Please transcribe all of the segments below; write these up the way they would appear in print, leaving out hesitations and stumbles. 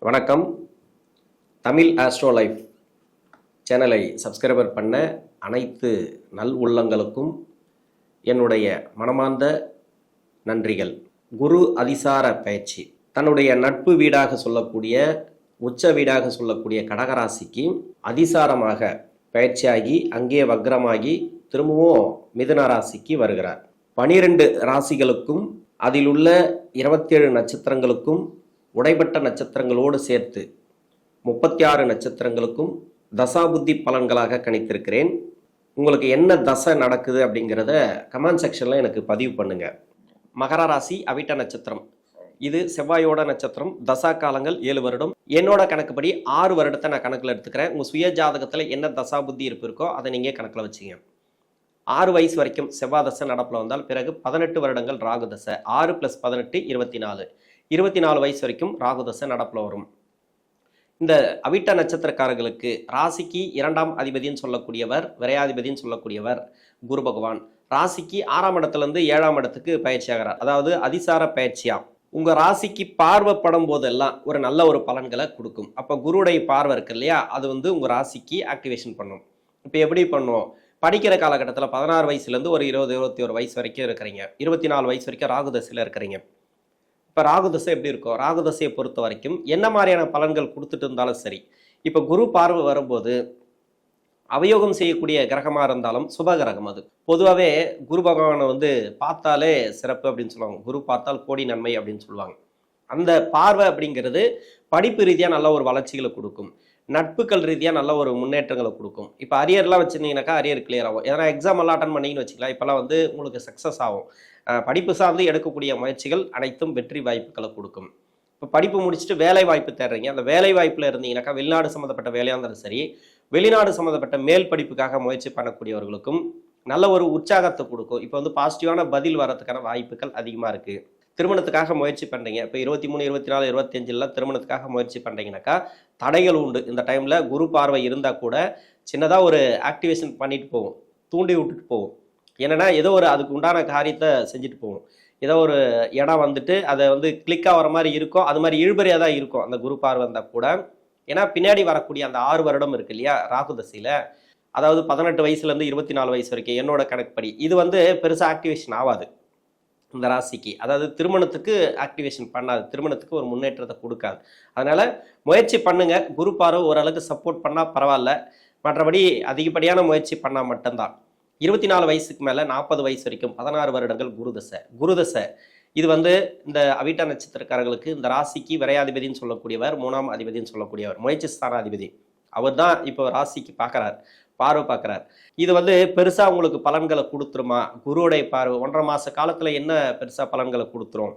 வணக்கம். Tamil astro life சேனலை subscriber பண்ண அனைத்து நல் உள்ளங்களுக்கும் என்னுடைய மனமார்ந்த நன்றிகள். குரு அதிசார பயிற்சி தன்னுடைய நட்பு வீடாக சொல்லக்கூடிய உச்ச வீடாக சொல்லக்கூடிய கடகராசிக்கு அதிசாரமாக பயிற்சியாகி அங்கே வக்ரமாகி திரும்பவும் மிதுன ராசிக்கு வருகிறார். 12 ராசிகளுக்கும் அதில் உள்ள 27 நட்சத்திரங்களுக்கும் உடைப்பட்ட நட்சத்திரங்களோடு சேர்த்து 36 நட்சத்திரங்களுக்கும் தசாபுத்தி பலன்களாக கணித்திருக்கிறேன். உங்களுக்கு என்ன தசை நடக்குது அப்படிங்கிறத கமெண்ட் செக்ஷனில் எனக்கு பதிவு பண்ணுங்க. மகர ராசி அவிட்ட நட்சத்திரம், இது செவ்வாயோட நட்சத்திரம். தசா காலங்கள் 7 வருடம். என்னோட கணக்குப்படி 6 வருடத்தை நான் கணக்கில் எடுத்துக்கிறேன். உங்கள் சுய ஜாதகத்தில் என்ன தசா புத்தி இருப்பு இருக்கோ அதை நீங்கள் கணக்கில் வச்சுங்க. 6 வயசு வரைக்கும் செவ்வாய் தசை நடப்பில் வந்தால் பிறகு 18 வருடங்கள் ராகு தசை. 6 + 18 24. 24 வயசு வரைக்கும் ராகு தசை நடப்பில் வரும். இந்த அவிட்ட நட்சத்திரக்காரர்களுக்கு ராசிக்கு 2ஆம் அதிபதினு சொல்லக்கூடியவர், விரையாதிபதினு சொல்லக்கூடியவர் குரு பகவான். ராசிக்கு 6ஆம் இடத்துலேருந்து 7ஆம் இடத்துக்கு பயிற்சி ஆகிறார். அதாவது அதிசார பயிற்சியா உங்கள் ராசிக்கு பார்வைப்படும் போதெல்லாம் ஒரு நல்ல ஒரு பலன்களை கொடுக்கும். அப்போ குருடைய பார்வை இருக்கு இல்லையா, அது உங்கள் ராசிக்கு ஆக்டிவேஷன் பண்ணும். இப்போ எப்படி பண்ணும்? படிக்கிற காலகட்டத்தில் 16 வயசுலேருந்து ஒரு 20-21 வயசு வரைக்கும் இருக்கிறீங்க. 24 வயசு வரைக்கும் ராகு தசையில் இருக்கிறீங்க. இப்போ ராகு தசை எப்படி இருக்கும்? ராகு தசையை பொறுத்த வரைக்கும் என்ன மாதிரியான பலன்கள் கொடுத்துட்டு இருந்தாலும் சரி, இப்போ குரு பார்வை வரும்போது அவயோகம் செய்யக்கூடிய கிரகமாக இருந்தாலும் சுப கிரகம். அது பொதுவாகவே குரு பகவானை பார்த்தாலே சிறப்பு அப்படின்னு சொல்லுவாங்க. குரு பார்த்தால் கோடி நன்மை அப்படின்னு சொல்லுவாங்க. அந்த பார்வை அப்படிங்கிறது படிப்பு ரீதியாக நல்ல ஒரு வளர்ச்சிகளை கொடுக்கும், நட்புகள் ரீதியாக நல்ல ஒரு முன்னேற்றங்களை கொடுக்கும். இப்போ அரியர்லாம் வச்சுருந்தீங்கன்னாக்கா அரியர் கிளியர் ஆகும். ஏன்னா எக்ஸாம் எல்லாம் அட்டன் பண்ணிங்கன்னு வச்சுக்கலாம், இப்போல்லாம் உங்களுக்கு சக்ஸஸ் ஆகும். படிப்பு சார்ந்து எடுக்கக்கூடிய முயற்சிகள் அனைத்தும் வெற்றி வாய்ப்புகளை கொடுக்கும். இப்போ படிப்பு முடிச்சுட்டு வேலை வாய்ப்பு தேடுறீங்க, அந்த வேலை வாய்ப்பில் இருந்தீங்கன்னாக்கா வெளிநாடு சம்மந்தப்பட்ட வேலையாக இருந்தாலும் சரி, வெளிநாடு சம்மந்தப்பட்ட மேல் படிப்புக்காக முயற்சி பண்ணக்கூடியவர்களுக்கும் நல்ல ஒரு உற்சாகத்தை கொடுக்கும். இப்போ பாசிட்டிவான பதில் வரதுக்கான வாய்ப்புகள் அதிகமாக இருக்குது. திருமணத்துக்காக முயற்சி பண்ணுறீங்க, இப்போ 23, 24, 25 திருமணத்துக்காக முயற்சி பண்ணுறீங்கன்னாக்கா தடைகள் உண்டு. இந்த டைமில் குரு பார்வை இருந்தால் கூட சின்னதாக ஒரு ஆக்டிவேஷன் பண்ணிட்டு போகும், தூண்டி விட்டுட்டு போகும். என்னென்னா ஏதோ ஒரு அதுக்கு உண்டான காரியத்தை செஞ்சுட்டு போகும். ஏதோ ஒரு இடம் அதை கிளிக் ஆகிற மாதிரி இருக்கும், அது மாதிரி இழுபறியாக தான் இருக்கும் அந்த குரு பார்வை வந்தால் கூட. ஏன்னா பின்னாடி வரக்கூடிய அந்த 6 வருடம் இருக்கு இல்லையா ராகு தசையில், அதாவது 18 வயசுலேருந்து 24 வயசு வரைக்கும் என்னோட கணக்குப்படி இது பெருசாக ஆக்டிவேஷன் ஆகாது இந்த ராசிக்கு. அதாவது திருமணத்துக்கு ஆக்டிவேஷன் பண்ணாது, திருமணத்துக்கு ஒரு முன்னேற்றத்தை கொடுக்காது. அதனால் முயற்சி பண்ணுங்க. குரு பார்வை ஓரளவுக்கு சப்போர்ட் பண்ணால் பரவாயில்ல, மற்றபடி அதிகப்படியான முயற்சி பண்ணால் மட்டும்தான். 24 வயசுக்கு மேலே 40 வயசு வரைக்கும் 16 வருடங்கள் குருதசை. இது இந்த அவிட்ட நட்சத்திரக்காரர்களுக்கு இந்த ராசிக்கு விரையாதிபதினு சொல்லக்கூடியவர், 3ஆம் அதிபதினு சொல்லக்கூடியவர், முயற்சி ஸ்தானாதிபதி. அவர் தான் இப்போ ராசிக்கு பார்வை பார்க்குறார். இது பெருசாக உங்களுக்கு பலன்களை கொடுத்துருமா? குருவுடைய பார்வை 1.5 மாத காலத்தில் என்ன பெருசாக பலன்களை கொடுத்துரும்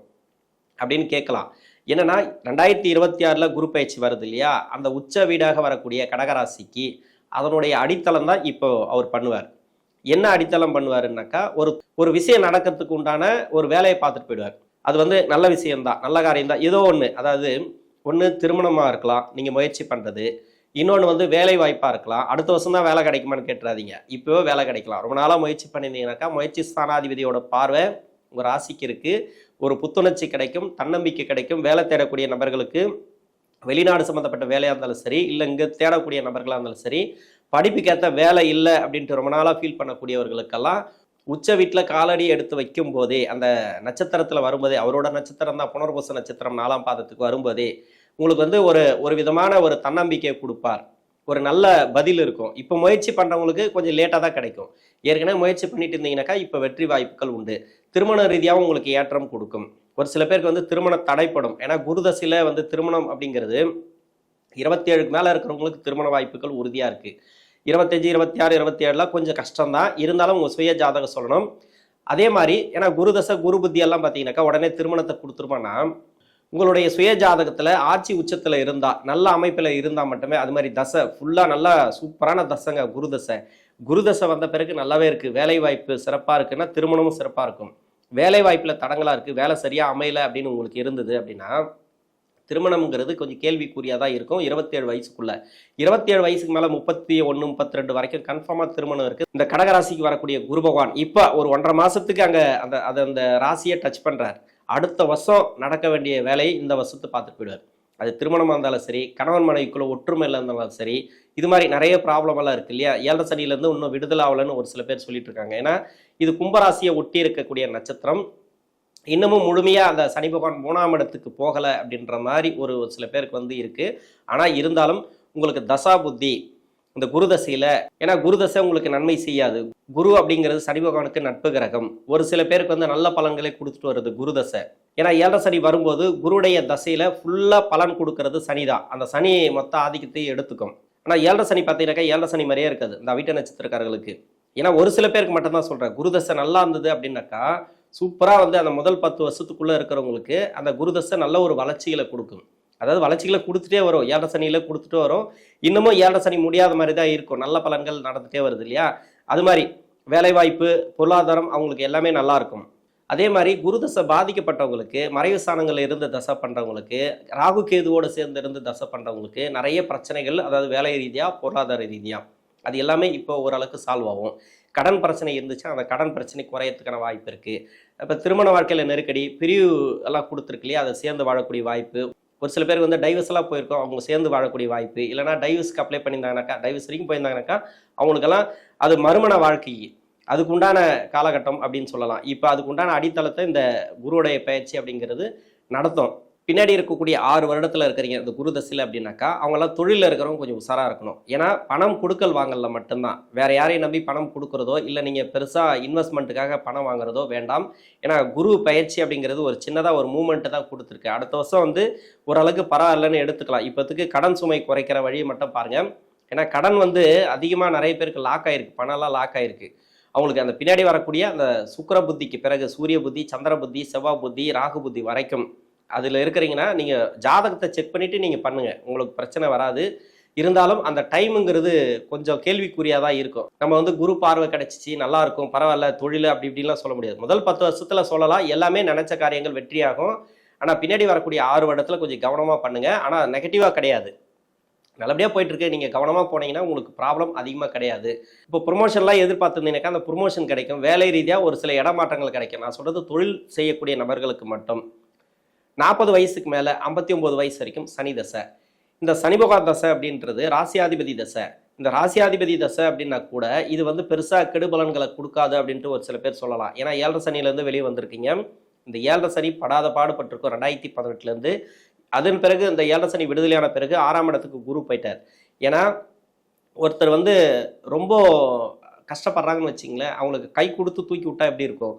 அப்படின்னு கேட்கலாம். என்னன்னா 2026 குரு பயிற்சி வருது இல்லையா, அந்த உச்ச வீடாக வரக்கூடிய கடகராசிக்கு அதனுடைய அடித்தளம் தான் இப்போ அவர் பண்ணுவார். என்ன அடித்தளம் பண்ணுவாருன்னாக்கா, ஒரு விஷயம் நடக்கிறதுக்கு உண்டான ஒரு வேலையை பார்த்துட்டு போயிடுவார். அது நல்ல விஷயம்தான், நல்ல காரியம்தான். ஏதோ ஒன்று, அதாவது ஒன்று திருமணமாக இருக்கலாம் நீங்கள் முயற்சி பண்ணுறது, இன்னொன்று வேலை வாய்ப்பாக இருக்கலாம். அடுத்த வருஷம் தான் வேலை கிடைக்குமான்னு கேட்டுறாதீங்க, இப்போவே வேலை கிடைக்கலாம். ரொம்ப நாளாக முயற்சி பண்ணியிருந்தீங்கன்னாக்கா முயற்சி ஸ்தானாதிபதியோட பார்வை உங்கள் ராசிக்கு இருக்குது. ஒரு புத்துணர்ச்சி கிடைக்கும், தன்னம்பிக்கை கிடைக்கும். வேலை தேடக்கூடிய நபர்களுக்கு வெளிநாடு சம்மந்தப்பட்ட வேலையாக இருந்தாலும் சரி, இல்லை இங்கே தேடக்கூடிய நபர்களாக இருந்தாலும் சரி, படிப்புக்கேற்ற வேலை இல்லை அப்படின்ட்டு ரொம்ப நாளாக ஃபீல் பண்ணக்கூடியவர்களுக்கெல்லாம் உச்ச வீட்டில் காலடி எடுத்து வைக்கும் போதே, அந்த நட்சத்திரத்தில் வரும்போதே, அவரோட நட்சத்திரம் தான் புனர்பூச நட்சத்திரம் 4ஆம் பாதத்துக்கு வரும்போதே உங்களுக்கு ஒரு விதமான ஒரு தன்னம்பிக்கையை கொடுப்பார். ஒரு நல்ல பதில் இருக்கும். இப்போ முயற்சி பண்ணுறவங்களுக்கு கொஞ்சம் லேட்டாக தான் கிடைக்கும். ஏற்கனவே முயற்சி பண்ணிட்டு இருந்தீங்கன்னாக்கா இப்போ வெற்றி வாய்ப்புகள் உண்டு. திருமண ரீதியாகவும் உங்களுக்கு ஏற்றம் கொடுக்கும். ஒரு சில பேருக்கு திருமணம் தடைப்படும். ஏன்னா குருதசையில் திருமணம் அப்படிங்கிறது 27க்கு மேலே இருக்கிறவங்களுக்கு திருமண வாய்ப்புகள் உறுதியாக இருக்குது. 25, 26, 27 கொஞ்சம் கஷ்டம்தான். இருந்தாலும் உங்கள் சுய ஜாதகம் சொல்லணும். அதே மாதிரி ஏன்னா குருதசை குரு புத்தியெல்லாம் பார்த்தீங்கன்னாக்கா உடனே திருமணத்தை கொடுத்துருமானா, உங்களுடைய சுய ஜாதகத்தில் ஆட்சி உச்சத்தில் இருந்தால், நல்ல அமைப்பில் இருந்தால் மட்டுமே. அது மாதிரி தசை ஃபுல்லாக நல்லா சூப்பரான தசைங்க குருதசை. குருதசை வந்த பிறகு நல்லாவே இருக்குது, வேலை வாய்ப்பு சிறப்பாக இருக்குன்னா திருமணமும் சிறப்பாக இருக்கும். வேலை வாய்ப்பில் தடங்களாக இருக்குது, வேலை சரியாக அமையலை அப்படின்னு உங்களுக்கு இருந்தது அப்படின்னா திருமணம்ங்கிறது கொஞ்சம் கேள்விக்குறியாக தான் இருக்கும். 27 வயசுக்குள்ள, 27 வயசுக்கு மேலே 31, 32 வரைக்கும் கன்ஃபார்மாக திருமணம் இருக்குது. இந்த கடகராசிக்கு வரக்கூடிய குரு பகவான் இப்போ ஒரு 1.5 மாதத்துக்கு அங்கே அந்த ராசியை டச் பண்ணுறார். அடுத்த வருஷம் நடக்க வேண்டிய வேலையை இந்த வருஷத்தை பார்த்துட்டு போயிடுவார். அது திருமணமாக இருந்தாலும் சரி, கணவன் மனைவிக்குள்ள ஒற்றுமையில் இருந்தாலும் சரி, இது மாதிரி நிறைய ப்ராப்ளம் எல்லாம் இருக்கு இல்லையா? 7 சனியிலேருந்து இன்னும் விடுதலை ஆகலைன்னு ஒரு சில பேர் சொல்லிட்டு இருக்காங்க. ஏன்னா இது கும்பராசியை ஒட்டி இருக்கக்கூடிய நட்சத்திரம். இன்னமும் முழுமையா அந்த சனி பகவான் 3ஆம் இடத்துக்கு போகல அப்படின்ற மாதிரி ஒரு சில பேருக்கு வந்து இருக்கு. ஆனா இருந்தாலும் உங்களுக்கு தசா புத்தி இந்த குரு தசையில, ஏன்னா குரு தசை உங்களுக்கு நன்மை செய்யாது. குரு அப்படிங்கிறது சனி பகவானுக்கு நட்பு கிரகம். ஒரு சில பேருக்கு வந்து நல்ல பலன்களை கொடுத்துட்டு வருது குரு தசை. ஏன்னா 7 சனி வரும்போது குருடைய தசையில ஃபுல்லா பலன் கொடுக்கறது சனி தான். அந்த சனி மொத்த ஆதிக்கத்தையும் எடுத்துக்கும். ஆனா 7 சனி பார்த்தீங்கன்னாக்கா 7 சனி மாதிரியே இருக்காது இந்த அவிட்ட நட்சத்திரக்காரர்களுக்கு. ஏன்னா ஒரு சில பேருக்கு மட்டும்தான் சொல்றேன். குரு தசை நல்லா இருந்தது அப்படின்னாக்கா சூப்பரா வந்து அந்த முதல் 10 வருஷத்துக்குள்ள இருக்கிறவங்களுக்கு அந்த குரு தசை நல்ல ஒரு வளர்ச்சிகளை கொடுக்கும். அதாவது வளர்ச்சிகளை கொடுத்துட்டே வரும். 7 சனியில கொடுத்துட்டு வரும். இன்னமும் 7 சனி முடியாத மாதிரி தான் இருக்கும். நல்ல பலன்கள் நடந்துட்டே வருது இல்லையா? அது மாதிரி வேலைவாய்ப்பு, பொருளாதாரம் அவங்களுக்கு எல்லாமே நல்லா இருக்கும். அதே மாதிரி குரு தசை பாதிக்கப்பட்டவங்களுக்கு, மறைவு ஸ்தானங்கள்ல இருந்து தசை பண்றவங்களுக்கு, ராகு கேதுவோடு சேர்ந்து இருந்து தசை பண்றவங்களுக்கு நிறைய பிரச்சனைகள், அதாவது வேலை ரீதியா, பொருளாதார ரீதியா, அது எல்லாமே இப்போ ஓரளவுக்கு சால்வ் ஆகும். கடன் பிரச்சனை இருந்துச்சுன்னா அந்த கடன் பிரச்சனை குறையறதுக்கான வாய்ப்பு இருக்கு. இப்போ திருமண வாழ்க்கையில நெருக்கடி, பிரிவு எல்லாம் கொடுத்துருக்கு இல்லையா? அதை சேர்ந்து வாழக்கூடிய வாய்ப்பு. ஒரு சில பேருக்கு வந்து டைவர்ஸ் எல்லாம் போயிருக்கோம், அவங்க சேர்ந்து வாழக்கூடிய வாய்ப்பு. இல்லைனா டைவர்ஸ்க்கு அப்ளை பண்ணியிருந்தாங்கனாக்கா, டைவர்ஸ் வரைக்கும் போயிருந்தாங்கனாக்கா அவங்களுக்கெல்லாம் அது மறுமண வாழ்க்கை, அதுக்கு உண்டான காலகட்டம் அப்படின்னு சொல்லலாம். இப்போ அதுக்கு உண்டான அடித்தளத்தை இந்த குருவுடைய பயிற்சி அப்படிங்கிறது நடத்தும். பின்னாடி இருக்கக்கூடிய 6 வருடத்தில் இருக்கிறீங்க இந்த குரு தசையில் அப்படின்னாக்கா, அவங்களாம் தொழிலில் இருக்கிறவங்க கொஞ்சம் உஷாராக இருக்கணும். ஏன்னா பணம் கொடுக்கல் வாங்கல மட்டும்தான், வேற யாரையும் நம்பி பணம் கொடுக்குறதோ இல்லை நீங்கள் பெருசாக இன்வெஸ்ட்மெண்ட்டுக்காக பணம் வாங்குறதோ வேண்டாம். ஏன்னா குரு பயிற்சி அப்படிங்கிறது ஒரு சின்னதாக ஒரு மூமெண்ட்டு தான் கொடுத்துருக்கு. அடுத்த வருஷம் வந்து ஓரளவுக்கு பரவாயில்லன்னு எடுத்துக்கலாம். இப்போத்துக்கு கடன் சுமை குறைக்கிற வழியை மட்டும் பாருங்கள். ஏன்னா கடன் வந்து அதிகமாக நிறைய பேருக்கு லாக் ஆகிருக்கு, பணம்லாம் லாக் ஆகிருக்கு. அவங்களுக்கு அந்த பின்னாடி வரக்கூடிய அந்த சுக்கிர புத்திக்கு பிறகு சூரிய புத்தி, சந்திர புத்தி, செவ்வாய் புத்தி, ராகு புத்தி வரைக்கும் அதில் இருக்கிறீங்கன்னா நீங்கள் ஜாதகத்தை செக் பண்ணிவிட்டு நீங்கள் பண்ணுங்கள், உங்களுக்கு பிரச்சனை வராது. இருந்தாலும் அந்த டைமுங்கிறது கொஞ்சம் கேள்விக்குறியாக தான் இருக்கும். நம்ம வந்து குரு பார்வை கிடச்சிச்சு, நல்லா இருக்கும், பரவாயில்ல, தொழில் அப்படி இப்படின்லாம் சொல்ல முடியாது. முதல் 10 வருஷத்தில் சொல்லலாம், எல்லாமே நினச்ச காரியங்கள் வெற்றியாகும். ஆனால் பின்னாடி வரக்கூடிய 6 வருடத்தில் கொஞ்சம் கவனமாக பண்ணுங்கள். ஆனால் நெகட்டிவாக கிடையாது, நல்லபடியாக போயிட்டுருக்கு. நீங்கள் கவனமாக போனீங்கன்னா உங்களுக்கு ப்ராப்ளம் அதிகமாக கிடையாது. இப்போ ப்ரொமோஷன்லாம் எதிர்பார்த்துருந்தீங்கன்னாக்கா அந்த ப்ரொமோஷன் கிடைக்கும். வேலை ரீதியாக ஒரு சில இடமாற்றங்கள் கிடைக்கும். நான் சொல்கிறது தொழில் செய்யக்கூடிய நபர்களுக்கு மட்டும். 40 வயசுக்கு மேலே 59 வயசு வரைக்கும் சனி தசை. இந்த சனி பகவான் தசை அப்படின்றது ராசியாதிபதி தசை. இந்த ராசியாதிபதி தசை அப்படின்னா கூட இது வந்து பெருசாக கெடுபலன்களை கொடுக்காது அப்படின்ட்டு ஒரு சில பேர் சொல்லலாம். ஏன்னா 7 சனியிலேருந்து வெளியே வந்திருக்கீங்க. இந்த 7 சனி படாத பாடுபட்டிருக்கும் 2018. அதன் பிறகு இந்த 7 சனி விடுதலையான பிறகு 6ஆம் இடத்துக்கு குரு போயிட்டார். ஏன்னா ஒருத்தர் வந்து ரொம்ப கஷ்டப்படுறாங்கன்னு வச்சிங்களேன், அவங்களுக்கு கை கொடுத்து தூக்கி விட்டா எப்படி இருக்கும்?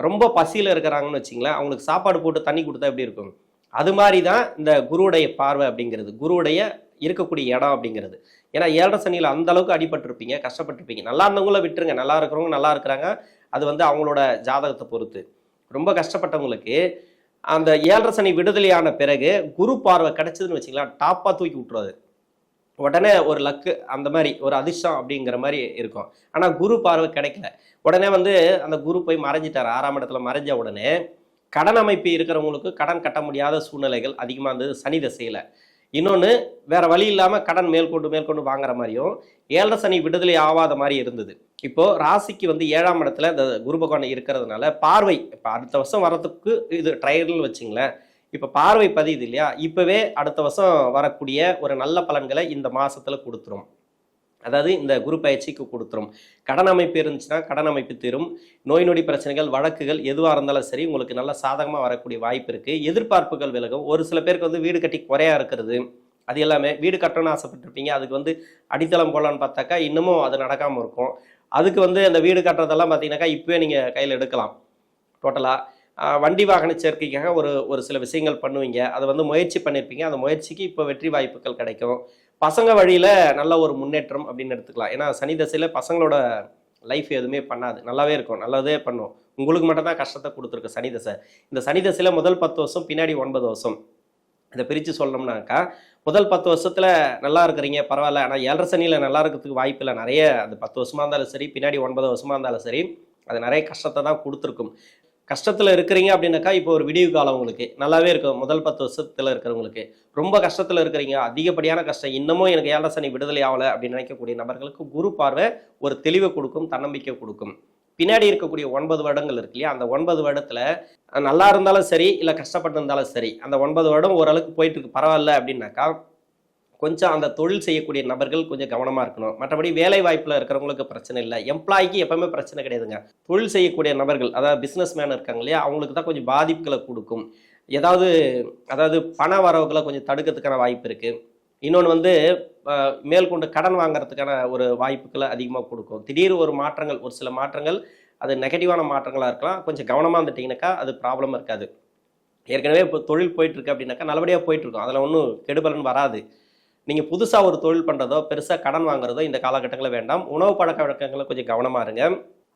ரொம்ப பசியில் இருக்கிறாங்கன்னு வச்சிங்களேன், அவங்களுக்கு சாப்பாடு போட்டு தண்ணி கொடுத்தா எப்படி இருக்கும்? அது மாதிரி தான் இந்த குருவுடைய பார்வை அப்படிங்கிறது, குருவுடைய இருக்கக்கூடிய இடம் அப்படிங்கிறது. ஏன்னா 7 சனியில் அந்த அளவுக்கு அடிபட்டிருப்பீங்க, கஷ்டப்பட்டிருப்பீங்க. நல்லா இருந்தவங்கள விட்டுருங்க, நல்லா இருக்கிறவங்க நல்லா இருக்கிறாங்க, அது வந்து அவங்களோட ஜாதகத்தை பொறுத்து. ரொம்ப கஷ்டப்பட்டவங்களுக்கு அந்த 7 சனி விடுதலையான பிறகு குரு பார்வை கிடைச்சதுன்னு வச்சிங்களேன், டாப்பாக தூக்கி விட்டுருவாது. உடனே ஒரு லக்கு, அந்த மாதிரி ஒரு அதிர்ஷ்டம் அப்படிங்கிற மாதிரி இருக்கும். ஆனால் குரு பார்வை கிடைக்கல. உடனே வந்து அந்த குரு போய் மறைஞ்சிட்டார். 6ஆம் இடத்துல மறைஞ்ச உடனே கடன் அமைப்பு இருக்கிறவங்களுக்கு கடன் கட்ட முடியாத சூழ்நிலைகள் அதிகமாக இருந்தது சனி தசையில். இன்னொன்று, வேற வழி இல்லாமல் கடன் மேற்கொண்டு வாங்குற மாதிரியும் 7 சனி விடுதலை ஆகாத மாதிரி இருந்தது. இப்போ ராசிக்கு வந்து 7ஆம் இடத்துல இந்த குரு பகவான் இருக்கிறதுனால பார்வை இப்போ அடுத்த வருஷம் வரதுக்கு இது ட்ரையல்னு வச்சுங்களேன். இப்போ பார்வை பதியுது இல்லையா? இப்போவே அடுத்த வருஷம் வரக்கூடிய ஒரு நல்ல பலன்களை இந்த மாதத்தில் கொடுத்துரும். அதாவது இந்த குரு பயிற்சிக்கு கொடுத்துரும். கடன் அமைப்பு இருந்துச்சுன்னா கடன் அமைப்பு தீரும். நோய் நொடி பிரச்சனைகள், வழக்குகள் எதுவாக இருந்தாலும் சரி உங்களுக்கு நல்ல சாதகமாக வரக்கூடிய வாய்ப்பு இருக்குது. எதிர்பார்ப்புகள் விலகும். ஒரு சில பேருக்கு வந்து வீடு கட்டி குறையா இருக்கிறது, அது எல்லாமே வீடு கட்டணும்னு ஆசைப்பட்டிருப்பீங்க. அதுக்கு வந்து அடித்தளம் போடலான்னு பார்த்தாக்கா இன்னமும் அது நடக்காமல் இருக்கும். அதுக்கு வந்து அந்த வீடு கட்டுறதெல்லாம் பார்த்தீங்கன்னாக்கா இப்போவே நீங்கள் கையில் எடுக்கலாம். டோட்டலாக வண்டி வாகன சேர்க்கைக்காக ஒரு சில விஷயங்கள் பண்ணுவீங்க, அதை வந்து முயற்சி பண்ணியிருப்பீங்க. அந்த முயற்சிக்கு இப்போ வெற்றி வாய்ப்புகள் கிடைக்கும். பசங்க வழியில் நல்ல ஒரு முன்னேற்றம் அப்படின்னு எடுத்துக்கலாம். ஏன்னா சனி தசையில் பசங்களோட லைஃப் எதுவுமே பண்ணாது, நல்லாவே இருக்கும், நல்லதே பண்ணும். உங்களுக்கு மட்டும்தான் கஷ்டத்தை கொடுத்துருக்கு சனி தசை. இந்த சனி தசையில் முதல் 10 வருஷம், பின்னாடி 9 வருஷம், இதை பிரித்து சொல்லணும்னாக்கா முதல் 10 வருஷத்தில் நல்லா இருக்கிறீங்க, பரவாயில்ல. ஆனால் 7 சனியில் நல்லா இருக்கிறதுக்கு வாய்ப்பு இல்லை. நிறைய அந்த 10 வருஷமாக இருந்தாலும் சரி, பின்னாடி 9 வருஷமாக இருந்தாலும் சரி, அது நிறைய கஷ்டத்தை தான் கொடுத்துருக்கும். கஷ்டத்தில் இருக்கிறீங்க அப்படின்னாக்கா இப்போ ஒரு விடிவு காலம் உங்களுக்கு நல்லாவே இருக்கும். முதல் 10 வருஷத்தில் இருக்கிறவங்களுக்கு ரொம்ப கஷ்டத்தில் இருக்கிறீங்க, அதிகப்படியான கஷ்டம், இன்னமும் எனக்கு 7 சனி விடுதலை ஆகலை அப்படின்னு நினைக்கக்கூடிய நபர்களுக்கு குரு பார்வை ஒரு தெளிவை கொடுக்கும், தன்னம்பிக்கை கொடுக்கும். பின்னாடி இருக்கக்கூடிய 9 வருடங்கள் இருக்கு இல்லையா, அந்த 9 வருடத்துல நல்லா இருந்தாலும் சரி, இல்லை கஷ்டப்பட்டு இருந்தாலும் சரி, அந்த 9 வருடம் ஓரளவுக்கு போயிட்டு இருக்கு பரவாயில்ல அப்படின்னாக்கா, கொஞ்சம் அந்த தொழில் செய்யக்கூடிய நபர்கள் கொஞ்சம் கவனமா இருக்கணும். மற்றபடி வேலை வாய்ப்புல இருக்கிறவங்களுக்கு பிரச்சனை இல்லை. எம்ப்ளாய்க்கு எப்பவுமே பிரச்சனை கிடையாதுங்க. தொழில் செய்யக்கூடிய நபர்கள், அதாவது பிசினஸ் மேன் இருக்காங்க இல்லையா, அவங்களுக்கு தான் கொஞ்சம் பாதிப்புகளை கொடுக்கும். ஏதாவது அதாவது பண வரவுகளை கொஞ்சம் தடுக்கிறதுக்கான வாய்ப்பு இருக்கு. இன்னொன்று வந்து மேற்கொண்டு கடன் வாங்குறதுக்கான ஒரு வாய்ப்புகளை அதிகமாக கொடுக்கும். திடீர் ஒரு மாற்றங்கள், ஒரு சில மாற்றங்கள் அது நெகட்டிவான மாற்றங்களாக இருக்கலாம். கொஞ்சம் கவனமாக இருந்துட்டிங்கனாக்கா அது ப்ராப்ளம் இருக்காது. ஏற்கனவே இப்போ தொழில் போயிட்டுருக்கு அப்படின்னாக்கா நல்லபடியாக போயிட்டுருக்கும், அதில் ஒன்றும் கெடுபலன் வராது. நீங்கள் புதுசாக ஒரு தொழில் பண்ணுறதோ பெருசாக கடன் வாங்குறதோ இந்த காலகட்டங்களில் வேண்டாம். உணவு பழக்க வழக்கங்களை கொஞ்சம் கவனமாக இருங்க.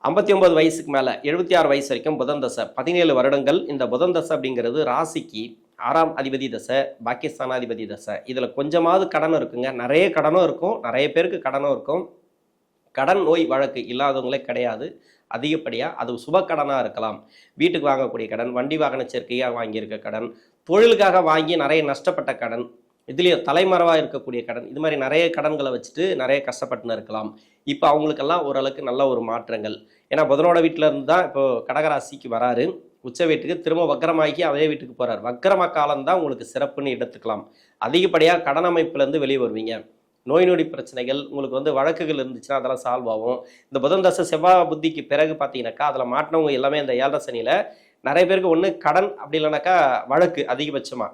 59 வயசுக்கு மேலே 76 வயசு வரைக்கும் புதன் தசை 17 வருடங்கள். இந்த புதன் தசை அப்படிங்கிறது ராசிக்கு 6ஆம் அதிபதி தசை, பாக்கியஸ்தானாதிபதி தசை. இதில் கொஞ்சமாவது கடன் இருக்குங்க, நிறைய கடனும் இருக்கும், நிறைய பேருக்கு கடனும் இருக்கும். கடன் நோய் வழக்கு இல்லாதவங்களே கிடையாது. அதிகப்படியாக அது சுப கடனாக இருக்கலாம், வீட்டுக்கு வாங்கக்கூடிய கடன், வண்டி வாகன சேர்க்கையாக வாங்கியிருக்க கடன், தொழிலுக்காக வாங்கி நிறைய நஷ்டப்பட்ட கடன், இதுலேயே தலைமறைவாக இருக்கக்கூடிய கடன், இது மாதிரி நிறைய கடன்களை வச்சுட்டு நிறைய கஷ்டப்பட்டுன்னு இருக்கலாம். இப்போ அவங்களுக்கெல்லாம் ஓரளவுக்கு நல்ல ஒரு மாற்றங்கள். ஏன்னா புதனோட வீட்டில் இருந்து தான் இப்போ கடகராசிக்கு வராரு, உச்ச வீட்டுக்கு திரும்ப வக்கரமாகி அதே வீட்டுக்கு போகிறார். வக்கரம காலம்தான் உங்களுக்கு சிறப்புன்னு எடுத்துக்கலாம். அதிகப்படியாக கடன் அமைப்புலேருந்து வெளியே வருவீங்க. நோய் நொடி பிரச்சனைகள், உங்களுக்கு வந்து வழக்குகள் இருந்துச்சுன்னா அதெல்லாம் சால்வ் ஆகும். இந்த புதன் தசை செவ்வாய் புத்திக்கு பிறகு பார்த்தீங்கன்னாக்கா அதில் மாட்டினவங்க எல்லாமே இந்த 7 சனியில் நிறைய பேருக்கு ஒன்று கடன், அப்படி இல்லைனாக்கா வழக்கு. அதிகபட்சமாக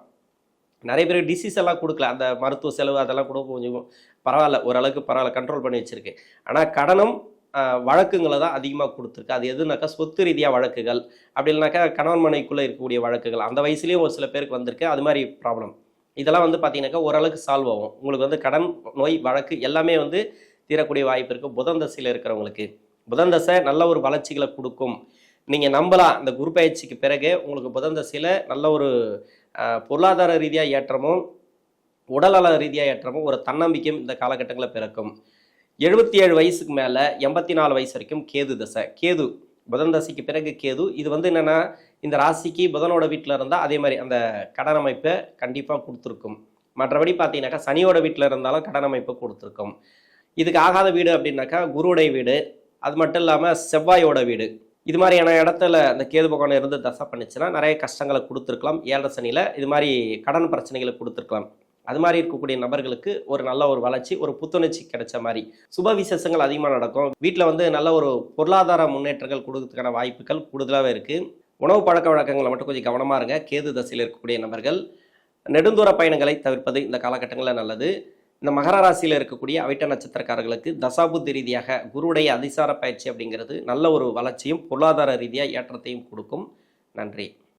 நிறைய பேருக்கு டிசீஸ் எல்லாம் கொடுக்கல, அந்த மருத்துவ செலவு அதெல்லாம் கூட கொஞ்சம் பரவாயில்ல, ஓரளவுக்கு பரவாயில்ல, கண்ட்ரோல் பண்ணி வச்சிருக்கு. ஆனால் கடனும் வழக்குங்களை தான் அதிகமாக கொடுத்துருக்கு. அது எதுனாக்கா சொத்து ரீதியாக வழக்குகள், அப்படி இல்லைனாக்கா கணவன் மனைக்குள்ளே இருக்கக்கூடிய வழக்குகள், அந்த வயசுலேயும் ஒரு சில பேருக்கு வந்திருக்கு. அது மாதிரி ப்ராப்ளம் இதெல்லாம் வந்து பார்த்தீங்கன்னாக்கா ஓரளவுக்கு சால்வ் ஆகும். உங்களுக்கு வந்து கடன் நோய் வழக்கு எல்லாமே வந்து தீரக்கூடிய வாய்ப்பு இருக்குது. புதன் தசையில் இருக்கிறவங்களுக்கு புதன் தசை நல்ல ஒரு வளர்ச்சிகளை கொடுக்கும். நீங்கள் நம்பலாம், இந்த குரு பயிற்சிக்கு பிறகு உங்களுக்கு புதன் தசையில் நல்ல ஒரு பொருளாதார ரீதியாக ஏற்றமும் உடல்நல ரீதியாக ஏற்றமும் ஒரு தன்னம்பிக்கையும் இந்த காலகட்டங்களில் பிறக்கும். 77 வயசுக்கு மேலே 84 வயசு வரைக்கும் கேது தசை. கேது புதன் தசைக்கு பிறகு கேது. இது வந்து என்னென்னா, இந்த ராசிக்கு புதனோட வீட்டில் இருந்தால் அதே மாதிரி அந்த கடன் அமைப்பை கண்டிப்பாக கொடுத்துருக்கும். மற்றபடி பார்த்தீங்கன்னாக்கா சனியோட வீட்டில் இருந்தாலும் கடன் அமைப்பை கொடுத்துருக்கும். இதுக்கு ஆகாத வீடு அப்படின்னாக்கா குருவுடைய வீடு, அது மட்டும் இல்லாமல் செவ்வாயோட வீடு, இது மாதிரியான இடத்துல இந்த கேது பகவான் இருந்து தசை பண்ணிச்சுன்னா நிறைய கஷ்டங்களை கொடுத்துருக்கலாம். 7 சனியில் இது மாதிரி கடன் பிரச்சனைகளை கொடுத்துருக்கலாம். அது மாதிரி இருக்கக்கூடிய நபர்களுக்கு ஒரு நல்ல ஒரு வளர்ச்சி, ஒரு புத்துணர்ச்சி கிடைச்ச மாதிரி சுப விசேஷங்கள் அதிகமாக நடக்கும். வீட்டில் வந்து நல்ல ஒரு பொருளாதார முன்னேற்றங்கள் கொடுக்கறதுக்கான வாய்ப்புகள் கூடுதலாகவே இருக்குது. உணவு பழக்க வழக்கங்களை மட்டும் கொஞ்சம் கவனமாக இருங்க. கேது தசையில் இருக்கக்கூடிய நபர்கள் நெடுந்தூர பயணங்களை தவிர்ப்பது இந்த காலகட்டங்களில் நல்லது. இந்த மகர ராசியில் இருக்கக்கூடிய அவிட்ட நட்சத்திரக்காரர்களுக்கு தசாபுத்தி ரீதியாக குருவுடைய அதிசார பயிற்சி அப்படிங்கிறது நல்ல ஒரு வளர்ச்சியும் பொருளாதார ரீதியாக ஏற்றத்தையும் கொடுக்கும். நன்றி.